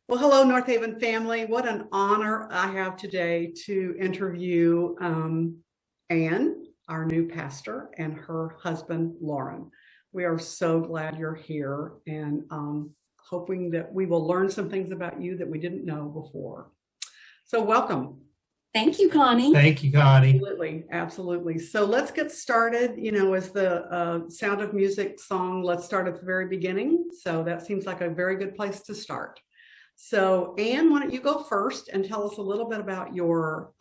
Well, hello, Northaven family. What an honor I have today to interview Ann, our new pastor, and her husband, Loren. We are so glad you're here and hoping that we will learn some things about you that we didn't know before. So welcome. Thank you, Connie. Thank you, Connie. Absolutely, absolutely. So let's get started. You know, as the Sound of Music song, let's start at the very beginning. So that seems like a very good place to start. So Ann, why don't you go first and tell us a little bit about your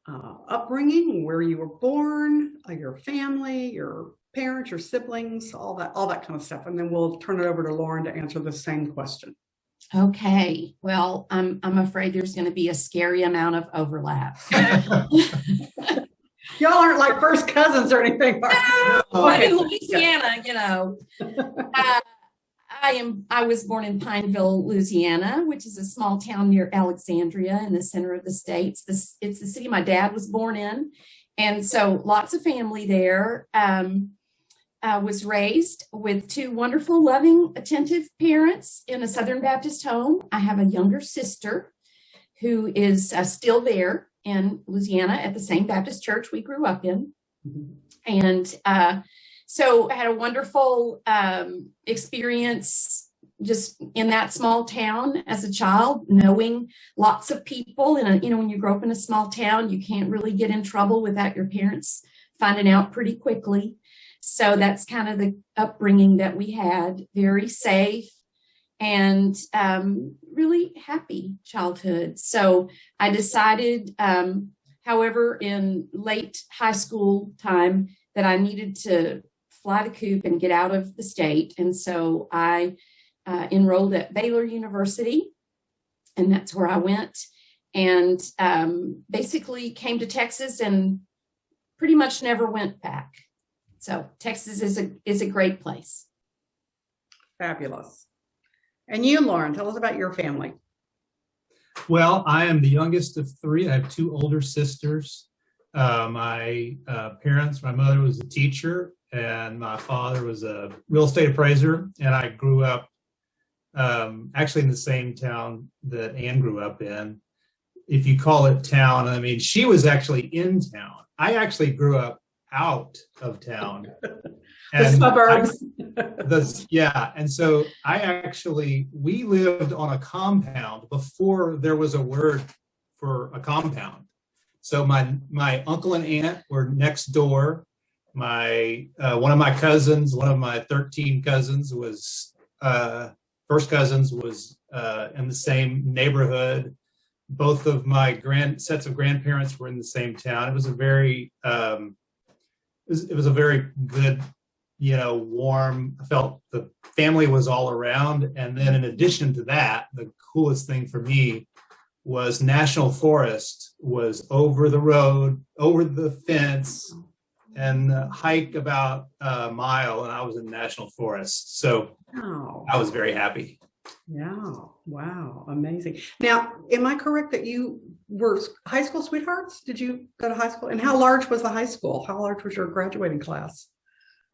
upbringing, where you were born, your family, your parents, your siblings, all that kind of stuff. And then we'll turn it over to Loren to answer the same question. Okay. Well, I'm afraid there's going to be a scary amount of overlap. Y'all aren't like first cousins or anything. I'm in Louisiana, you know. I was born in Pineville, Louisiana, which is a small town near Alexandria in the center of the state. It's the city my dad was born in. And so lots of family there. I was raised with two wonderful, loving, attentive parents in a Southern Baptist home. I have a younger sister who is still there in Louisiana at the same Baptist church we grew up in. And so I had a wonderful experience just in that small town as a child, knowing lots of people. And, you know, when you grow up in a small town, you can't really get in trouble without your parents finding out pretty quickly. So that's kind of the upbringing that we had, very safe and really happy childhood. So I decided, however, in late high school time that I needed to fly the coop and get out of the state. And so I enrolled at Baylor University, and that's where I went, and basically came to Texas and pretty much never went back. So Texas is a great place. Fabulous. And you, Loren, tell us about your family. Well, I am the youngest of three. I have two older sisters. My parents, my mother was a teacher, and my father was a real estate appraiser. And I grew up actually in the same town that Ann grew up in. If you call it town, I mean, she was actually in town. I actually grew up out of town. The suburbs. And so we lived on a compound before there was a word for a compound. So my uncle and aunt were next door. One of my cousins, one of my 13 cousins was first cousins was in the same neighborhood. Both of my sets of grandparents were in the same town. It was a very it was a very good, warm. I felt the family was all around. And then in addition to that, the coolest thing for me was National Forest was over the road, over the fence, and hike about a mile, and I was in National Forest. So I was very happy. Yeah. Wow. Amazing. Now, am I correct that you were high school sweethearts? Did you go to high school? And how large was the high school? How large was your graduating class?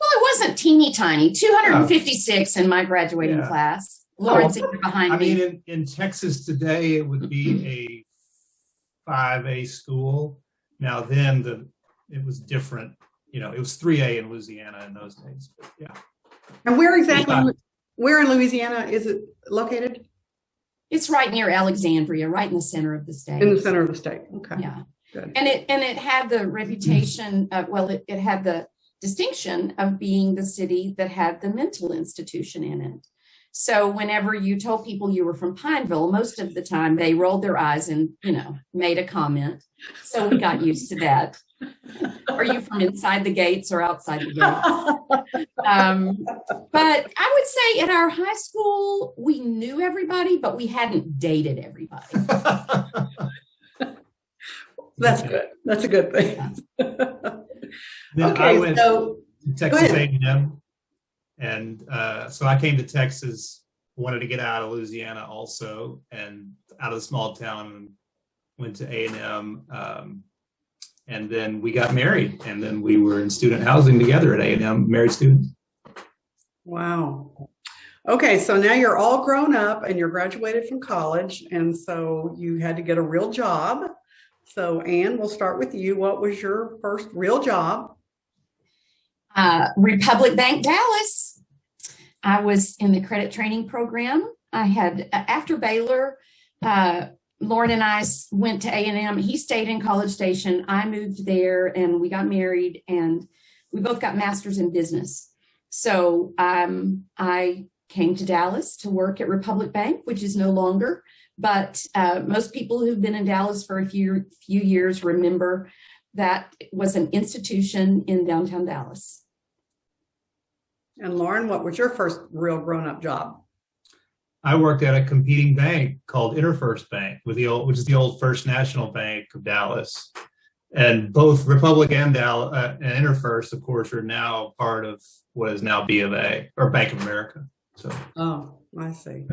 Well, it wasn't teeny tiny, 256 in my graduating class. Loren's behind me. I mean, in Texas today, it would be a 5A school. Now then it was different. It was 3A in Louisiana in those days. But yeah. And where in Louisiana is it located? It's right near Alexandria, right in the center of the state. In the center of the state. Okay. Yeah. Good. And it had the reputation of, it had the distinction of being the city that had the mental institution in it. So whenever you told people you were from Pineville, most of the time they rolled their eyes and, made a comment. So we got used to that. Are you from inside the gates or outside the gates? But I would say at our high school, we knew everybody, but we hadn't dated everybody. That's good. That's a good thing. Then I went to Texas A&M. And so I came to Texas, wanted to get out of Louisiana also, and out of the small town, and went to A&M. And then we got married, and then we were in student housing together at A&M, married students. Wow. Okay, so now you're all grown up and you're graduated from college, and so you had to get a real job. So, Ann, we'll start with you. What was your first real job? Republic Bank Dallas. I was in the credit training program. I had, after Baylor, Loren and I went to A&M. He stayed in College Station. I moved there and we got married and we both got masters in business. So I came to Dallas to work at Republic Bank, which is no longer, but most people who've been in Dallas for a few years remember that it was an institution in downtown Dallas. And Loren, what was your first real grown-up job? I worked at a competing bank called InterFirst Bank, which is the old First National Bank of Dallas. And both Republic and InterFirst, of course, are now part of what is now B of A or Bank of America. So. Oh, I see.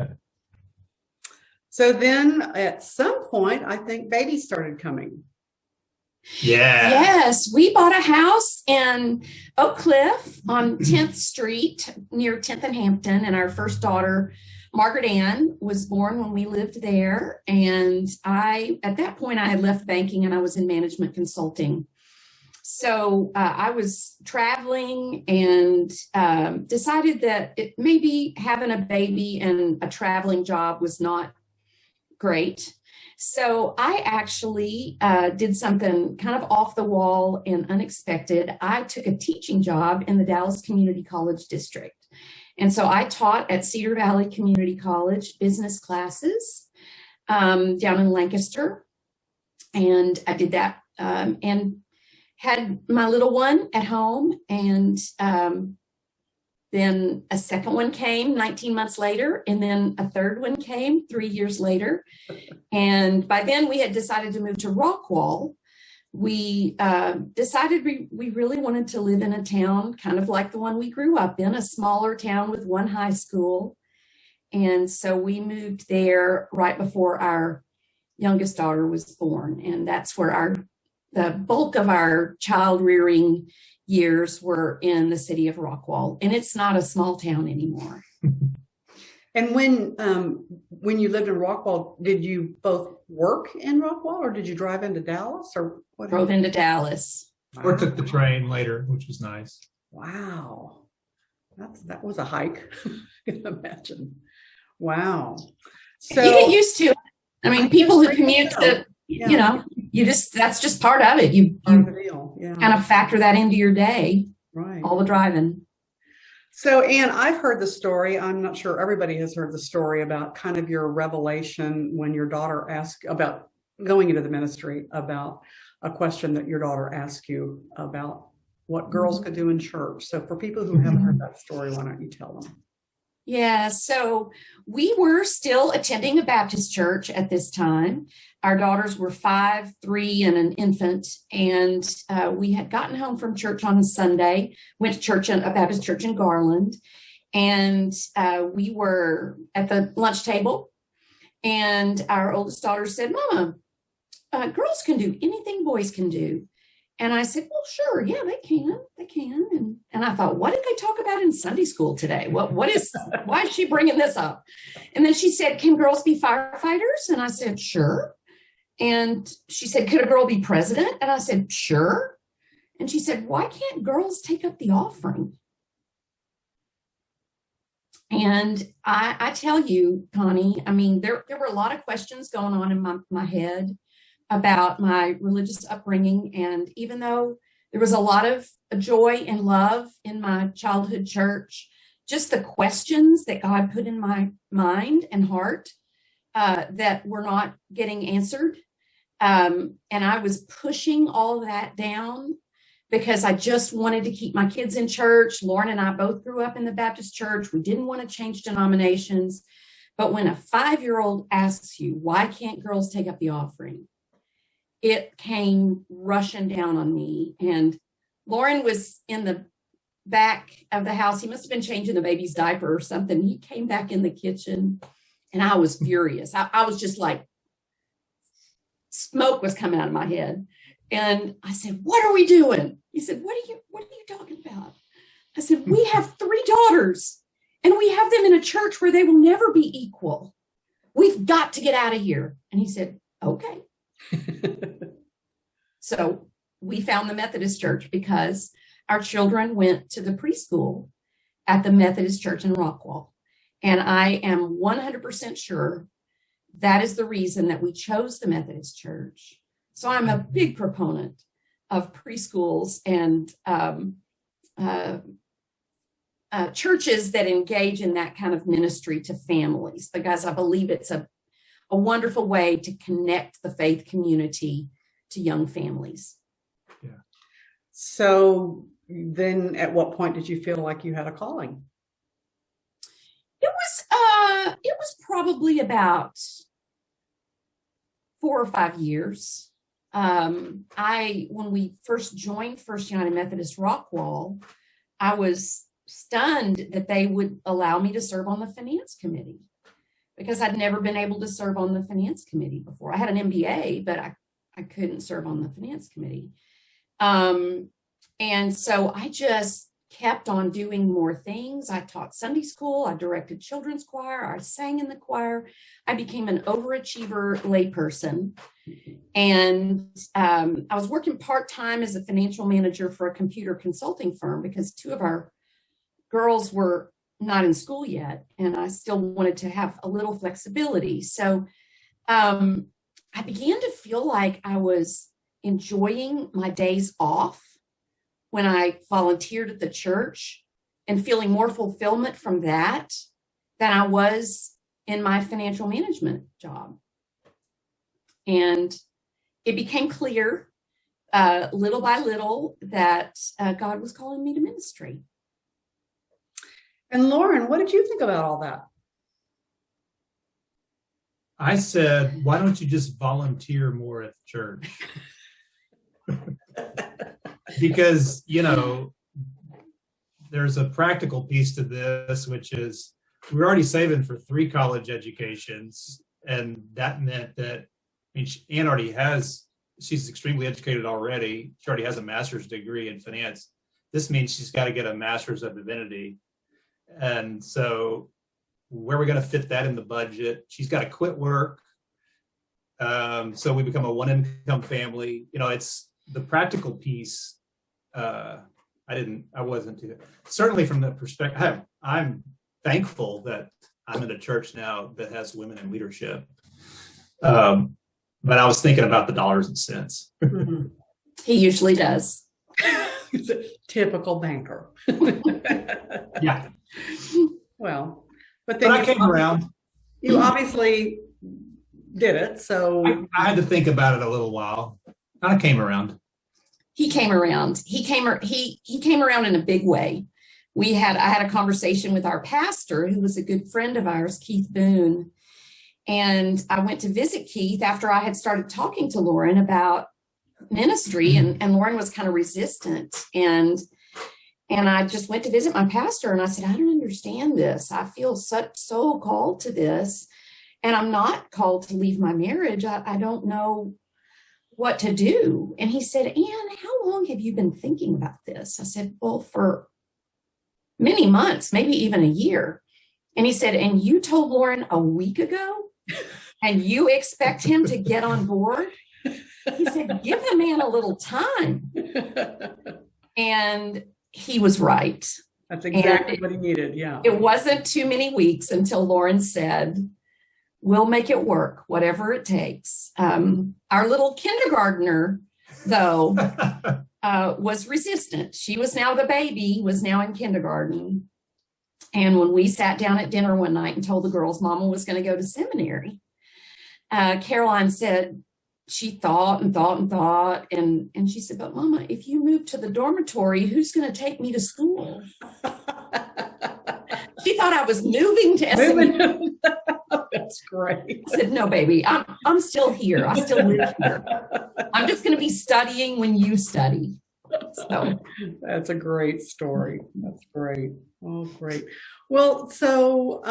So then at some point, I think babies started coming. Yeah. Yes, we bought a house in Oak Cliff on 10th Street near 10th and Hampton, and our first daughter, Margaret Ann, was born when we lived there. And at that point, I had left banking and I was in management consulting. So I was traveling and decided that maybe having a baby and a traveling job was not great. So I actually did something kind of off the wall and unexpected. I took a teaching job in the Dallas Community College District. And so I taught at Cedar Valley Community College business classes down in Lancaster. And I did that and had my little one at home. And then a second one came 19 months later, and then a third one came 3 years later. And by then we had decided to move to Rockwall. We decided we really wanted to live in a town kind of like the one we grew up in, a smaller town with one high school. And so we moved there right before our youngest daughter was born. And that's where the bulk of our child rearing years were in the city of Rockwall. And it's not a small town anymore. And when you lived in Rockwall, did you both work in Rockwall or did you drive into Dallas or what? Drove into Dallas. Or took the train later, which was nice. Wow. That was a hike. I can imagine. Wow. So you get used to it. I mean, people who commute to, you know, that's just part of it. You kind of factor that into your day, right? All the driving. So, Ann, I've heard the story. I'm not sure everybody has heard the story about kind of your revelation when your daughter asked about going into the ministry, about a question that your daughter asked you about what girls could do in church. So for people who haven't heard that story, why don't you tell them? Yeah, so we were still attending a Baptist church at this time. Our daughters were 5, 3, and an infant. And we had gotten home from church on a Sunday, went to church, a Baptist church in Garland. And we were at the lunch table. And our oldest daughter said, Mama, girls can do anything boys can do. And I said, well, sure. Yeah, they can. And I thought, what did they talk about in Sunday school today? Why is she bringing this up? And then she said, can girls be firefighters? And I said, sure. And she said, could a girl be president? And I said, sure. And she said, why can't girls take up the offering? And I tell you, Connie, I mean, there were a lot of questions going on in my head about my religious upbringing. And even though there was a lot of joy and love in my childhood church, just the questions that God put in my mind and heart that were not getting answered. And I was pushing all of that down because I just wanted to keep my kids in church. Loren and I both grew up in the Baptist church. We didn't want to change denominations. But when a 5-year-old asks you, why can't girls take up the offering? It came rushing down on me. And Loren was in the back of the house. He must have been changing the baby's diaper or something. He came back in the kitchen and I was furious. I was just like, smoke was coming out of my head. And I said, what are we doing? He said, what are you talking about? I said, we have 3 daughters And we have them in a church where they will never be equal. We've got to get out of here. And he said, okay. So we found the Methodist church because our children went to the preschool at the Methodist church in Rockwall. And I am 100% sure that is the reason that we chose the Methodist church. So I'm a big proponent of preschools and churches that engage in that kind of ministry to families, because I believe it's a wonderful way to connect the faith community to young families. Yeah. So then at what point did you feel like you had a calling? It was probably about 4 or 5 years. When we first joined First United Methodist Rockwall, I was stunned that they would allow me to serve on the finance committee, because I'd never been able to serve on the finance committee before. I had an MBA, but I couldn't serve on the finance committee. And so I just kept on doing more things. I taught Sunday school. I directed children's choir. I sang in the choir. I became an overachiever layperson. And I was working part-time as a financial manager for a computer consulting firm because 2 of our girls were not in school yet, and I still wanted to have a little flexibility. So I began to feel like I was enjoying my days off when I volunteered at the church and feeling more fulfillment from that than I was in my financial management job. And it became clear little by little that God was calling me to ministry. And Loren, what did you think about all that? I said, why don't you just volunteer more at the church? Because, there's a practical piece to this, which is we're already saving for 3 college educations. And that meant that, Ann already she's extremely educated already. She already has a master's degree in finance. This means she's got to get a master's of divinity. And so where are we going to fit that in the budget? She's got to quit work. So we become a 1-income family. It's the practical piece. I wasn't too, certainly from the perspective, I'm thankful that I'm in a church now that has women in leadership. But I was thinking about the dollars and cents. Mm-hmm. He usually does. He's a typical banker. Yeah. Well, but then I came around. You obviously did it. So I had to think about it a little while. I came around. He came around. He came around in a big way. I had a conversation with our pastor, who was a good friend of ours, Keith Boone. And I went to visit Keith after I had started talking to Loren about ministry, and Loren was kind of resistant. And I just went to visit my pastor, and I said, I don't understand this. I feel so called to this, and I'm not called to leave my marriage. I don't know what to do. And he said, Ann, how long have you been thinking about this? I said, well, for many months, maybe even a year. And he said, and you told Loren a week ago, and you expect him to get on board? He said, give the man a little time. And he was right. That's exactly what he needed. Yeah. It wasn't too many weeks until Loren said, we'll make it work, whatever it takes. Our little kindergartner, though, was resistant. She was now the baby, was now in kindergarten. And when we sat down at dinner one night and told the girls Mama was going to go to seminary, Caroline said, she thought and thought and thought. And she said, but Mama, if you move to the dormitory, who's going to take me to school? She thought I was moving to seminary. That's great. I said, no, baby, I'm still here. I still live here. I'm just going to be studying when you study. So that's a great story. That's great. Oh, great. Well, so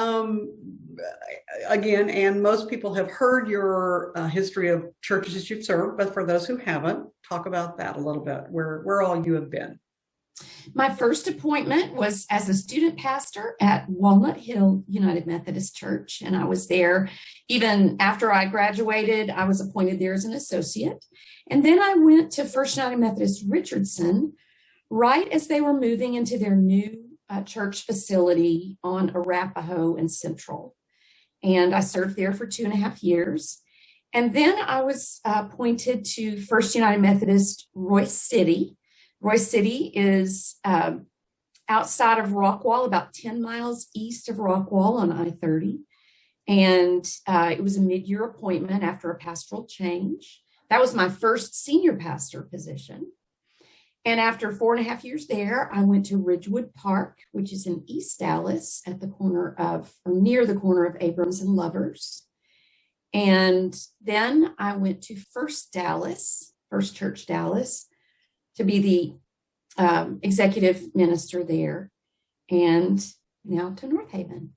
again, and most people have heard your history of churches that you've served, but for those who haven't, talk about that a little bit, where all you have been. My first appointment was as a student pastor at Walnut Hill United Methodist Church, and I was there even after I graduated. I was appointed there as an associate, and then I went to First United Methodist Richardson right as they were moving into their new church facility on Arapahoe and Central, and I served there for 2.5 years. And then I was appointed to First United Methodist Royce City. Royce City is outside of Rockwall, about 10 miles east of Rockwall on I-30. And it was a mid-year appointment after a pastoral change. That was my first senior pastor position. And after 4.5 years there, I went to Ridgewood Park, which is in East Dallas at the corner of, or near the corner of Abrams and Lovers. And then I went to First Church Dallas, to be the executive minister there, and now to Northaven.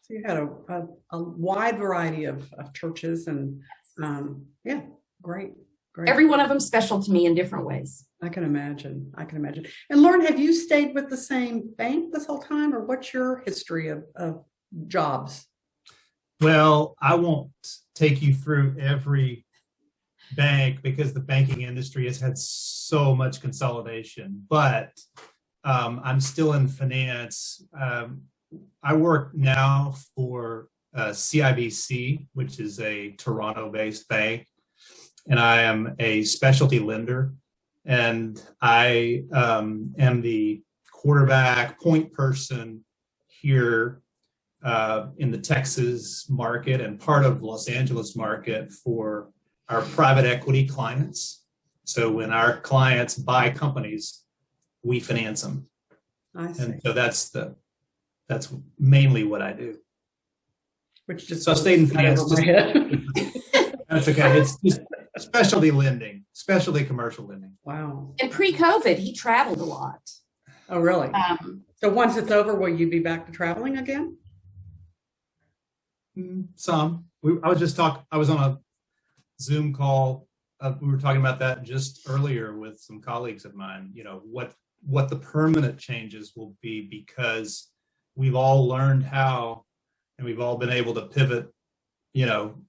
So you had a wide variety of churches, and yeah, great. Every one of them special to me in different ways. I can imagine. And Loren, have you stayed with the same bank this whole time, or what's your history of jobs? Well, I won't take you through every bank because the banking industry has had so much consolidation, but I'm still in finance. I work now for CIBC, which is a Toronto-based bank, and I am a specialty lender, and I am the quarterback point person here in the Texas market and part of Los Angeles market for our private equity clients. So when our clients buy companies, we finance them. I see. And so that's mainly what I do. Which just so I stayed in finance. That's okay. It's just specialty lending, specialty commercial lending. Wow. And pre-COVID, he traveled a lot. Oh, really? So once it's over, will you be back to traveling again? Some. I was on a Zoom call. We were talking about that just earlier with some colleagues of mine, you know, what the permanent changes will be, because we've all learned how, and we've all been able to pivot, you know,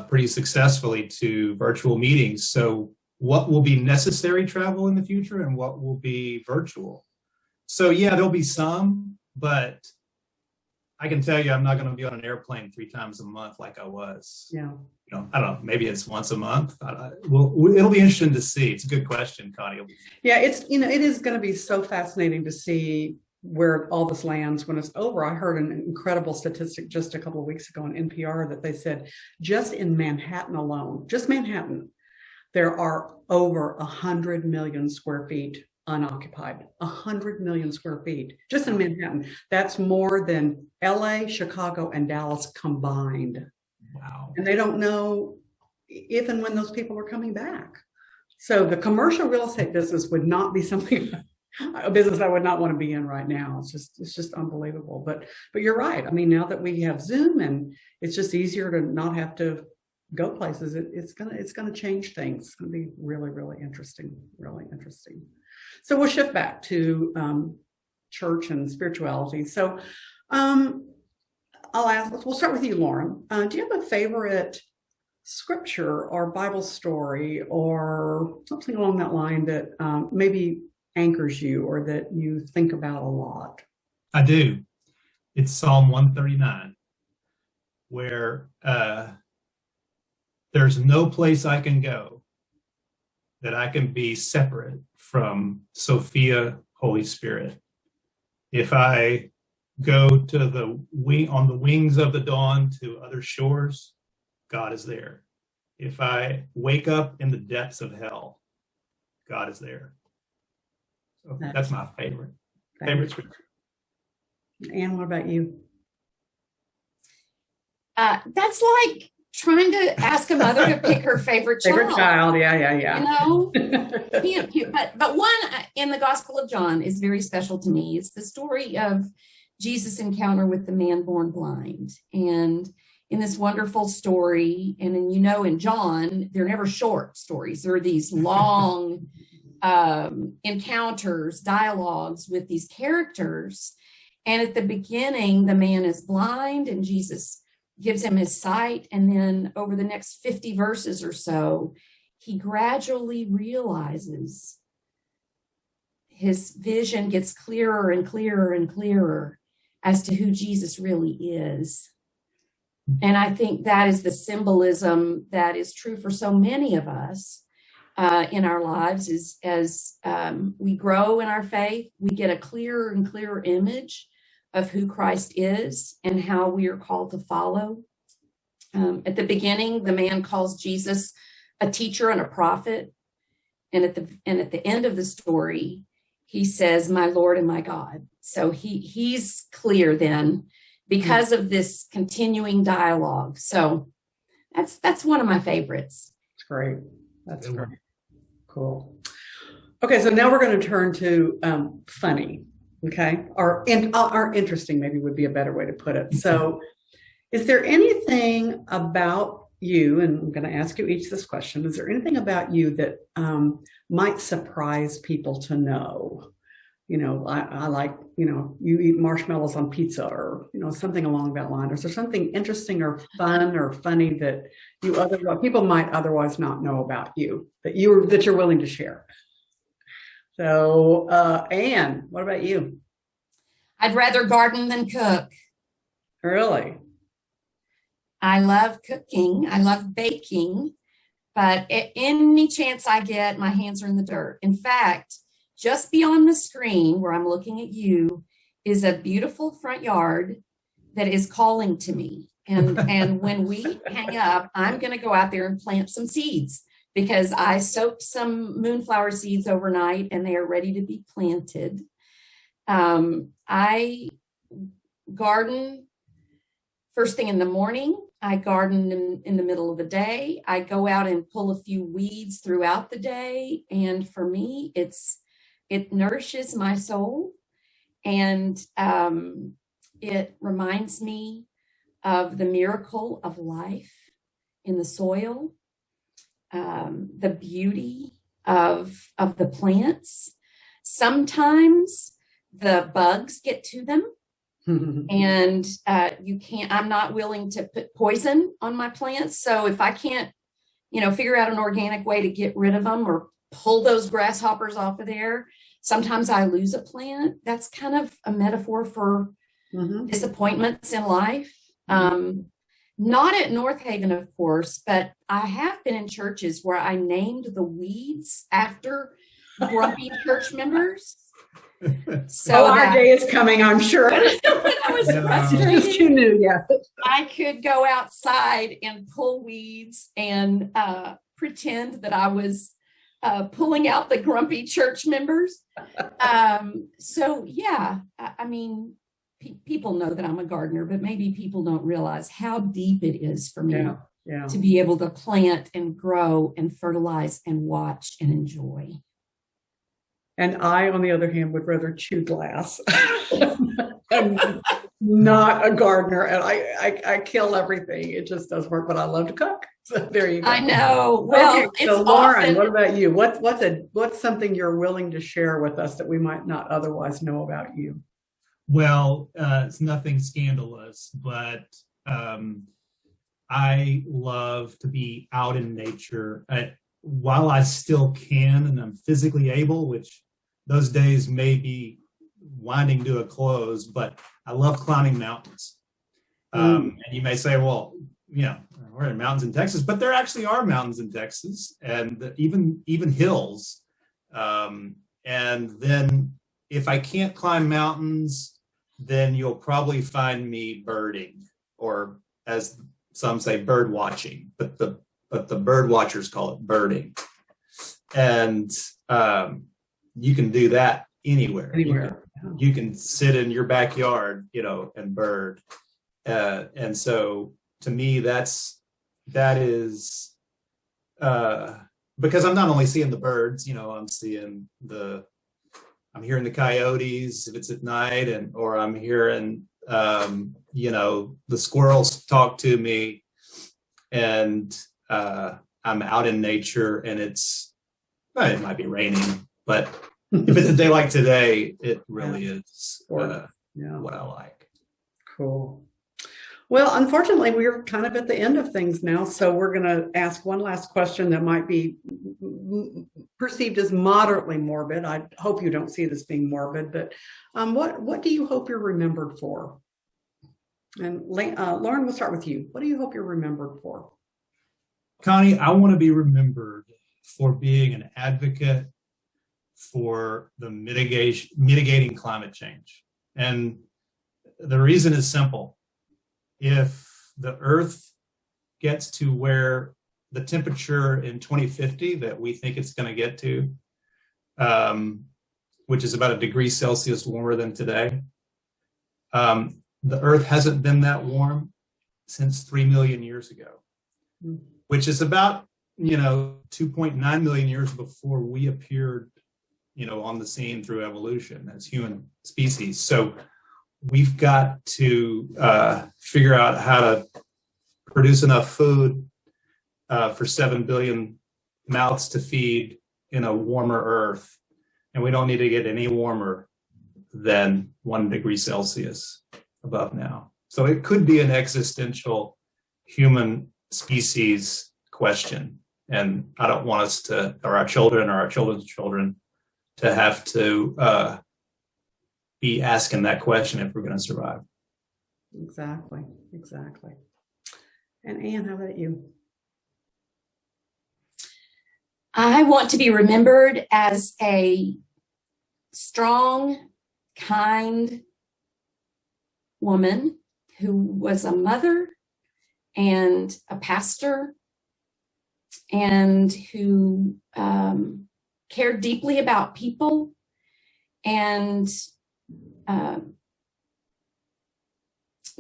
pretty successfully to virtual meetings. So what will be necessary travel in the future and what will be virtual? So yeah, there'll be some, but I can tell you I'm not going to be on an airplane 3 times a month like I was. Yeah. You know, I don't know, maybe it's once a month. It'll be interesting to see. It's a good question, Connie. Yeah, it is going to be so fascinating to see where all this lands when it's over. I heard an incredible statistic just a couple of weeks ago on NPR that they said just in Manhattan alone, just Manhattan, there are over 100 million square feet unoccupied. 100 million square feet just in Manhattan. That's more than LA, Chicago, and Dallas combined. Wow. And they don't know if and when those people are coming back. So the commercial real estate business would not be something, a business I would not want to be in right now. It's just unbelievable. But you're right. I mean, now that we have Zoom and it's just easier to not have to go places, it's gonna change things. It's gonna be really, really interesting. So we'll shift back to church and spirituality. So we'll start with you, Loren. Do you have a favorite scripture or Bible story or something along that line that maybe anchors you or that you think about a lot? I do. It's Psalm 139, where there's no place I can go that I can be separate from Sophia, Holy Spirit. If I go to on the wings of the dawn to other shores, God is there. If I wake up in the depths of hell, God is there. So that's my favorite scripture. Ann, what about you? That's like trying to ask a mother to pick her favorite child. Favorite child, yeah. You know, but one in the Gospel of John is very special to me. It's the story of Jesus' encounter with the man born blind. And in this wonderful story, and then, you know, in John, they're never short stories. They're these long encounters, dialogues with these characters. And at the beginning, the man is blind and Jesus gives him his sight. And then over the next 50 verses or so, he gradually realizes his vision gets clearer and clearer and clearer as to who Jesus really is. And I think that is the symbolism that is true for so many of us in our lives, is as we grow in our faith, we get a clearer and clearer image of who Christ is and how we are called to follow. At the beginning, the man calls Jesus a teacher and a prophet. And at the end of the story, he says, my Lord and my God. So he's clear then because of this continuing dialogue. So that's one of my favorites. That's great. That's great. Cool. Okay, so now we're going to turn to funny. Okay, or interesting maybe would be a better way to put it. So is there anything about you, and I'm going to ask you each this question, is there anything about you that might surprise people to know? You know, I like, you know, you eat marshmallows on pizza, or, you know, something along that line. Is there something interesting or fun or funny that people might otherwise not know about you that you're willing to share? So, Ann, what about you? I'd rather garden than cook. Really? I love cooking. I love baking. But at any chance I get, my hands are in the dirt. In fact, just beyond the screen where I'm looking at you is a beautiful front yard that is calling to me. And when we hang up, I'm going to go out there and plant some seeds, because I soaked some moonflower seeds overnight and they are ready to be planted. I garden first thing in the morning. I garden in the middle of the day. I go out and pull a few weeds throughout the day. And for me, it nourishes my soul. And it reminds me of the miracle of life in the soil. The beauty of the plants. Sometimes the bugs get to them, and I'm not willing to put poison on my plants. So if I can't, figure out an organic way to get rid of them or pull those grasshoppers off of there, sometimes I lose a plant. That's kind of a metaphor for disappointments in life. Not at Northaven, of course, but I have been in churches where I named the weeds after grumpy church members. So our day is coming, I'm sure. When I was frustrated, too new, yeah. I could go outside and pull weeds and pretend that I was pulling out the grumpy church members. So yeah, I mean, people know that I'm a gardener, but maybe people don't realize how deep it is for me to be able to plant and grow and fertilize and watch and enjoy. And I, on the other hand, would rather chew glass. I'm not a gardener, and I kill everything. It just doesn't work, but I love to cook. So there you go. I know. Well, okay, so Loren, what about you? What's something you're willing to share with us that we might not otherwise know about you? Well, it's nothing scandalous, but I love to be out in nature. While I still can and I'm physically able, which those days may be winding to a close, but I love climbing mountains. And you may say, well, we're in mountains in Texas, but there actually are mountains in Texas, and even hills. And then if I can't climb mountains, then you'll probably find me birding, or as some say, bird watching, but the bird watchers call it birding. And you can do that anywhere. You can sit in your backyard, and bird. And so to me, that is because I'm not only seeing the birds, I'm hearing the coyotes if it's at night, or I'm hearing, the squirrels talk to me, and I'm out in nature, and it might be raining But if it's a day like today, it really is Yeah. what I like. Cool. Well, unfortunately, we're kind of at the end of things now, so we're going to ask one last question that might be perceived as moderately morbid. I hope you don't see it as being morbid, but what do you hope you're remembered for? And Loren, we'll start with you. What do you hope you're remembered for? Connie, I want to be remembered for being an advocate for the mitigating climate change. And the reason is simple. If the Earth gets to where the temperature in 2050 that we think it's going to get to, which is about 1 degree Celsius warmer than today, the Earth hasn't been that warm since 3 million years ago, which is about 2.9 million years before we appeared on the scene through evolution as human species. So we've got to figure out how to produce enough food for 7 billion mouths to feed in a warmer Earth. And we don't need to get any warmer than 1 degree Celsius above now. So it could be an existential human species question. And I don't want us to, or our children or our children's children, to have to be asking that question if we're going to survive. Exactly. And Ann, how about you? I want to be remembered as a strong, kind woman who was a mother and a pastor and who cared deeply about people and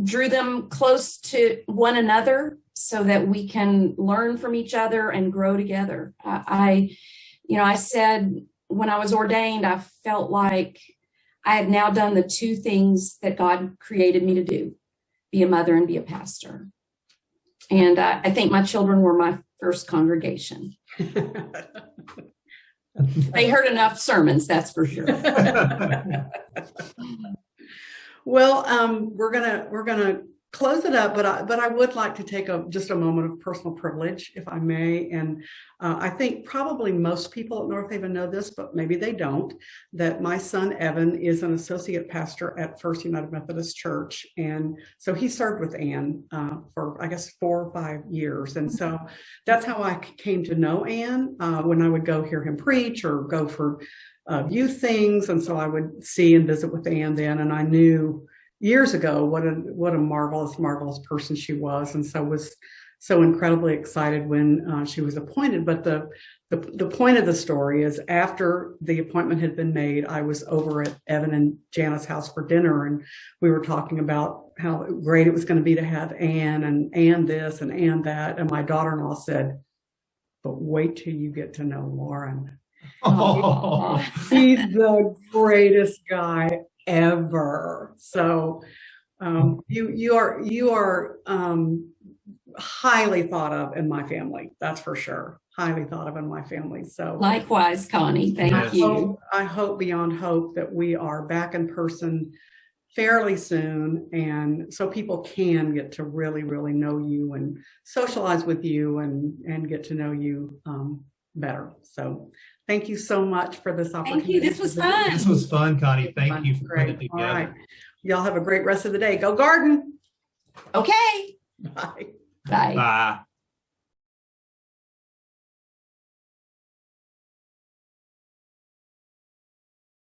drew them close to one another so that we can learn from each other and grow together. I said when I was ordained, I felt like I had now done the 2 things that God created me to do, be a mother and be a pastor. And I think my children were my first congregation. They heard enough sermons, that's for sure. Well, we're gonna close it up, but I would like to take just a moment of personal privilege, if I may. And I think probably most people at Northaven know this, but maybe they don't, that my son Evan is an associate pastor at First United Methodist Church. And so he served with Ann for, I guess, 4 or 5 years. And so that's how I came to know Ann when I would go hear him preach or go for youth things. And so I would see and visit with Ann then, and I knew years ago what a marvelous person she was, and so was so incredibly excited when she was appointed. But the point of the story is, after the appointment had been made, I was over at Evan and Jana's house for dinner, and we were talking about how great it was going to be to have Ann and Ann this and Ann that, and my daughter-in-law said, "But wait till you get to know Loren. Oh. He's the greatest guy ever." So you are highly thought of in my family. That's for sure. Highly thought of in my family. So Likewise, Connie. Thank you. I hope beyond hope that we are back in person fairly soon, and so people can get to really, really know you and socialize with you and get to know you better. So thank you so much for this opportunity. Thank you. This was fun. This was fun, Connie. Thank you for putting it together. All right. Y'all have a great rest of the day. Go Garden. Okay. Bye. Bye. Bye.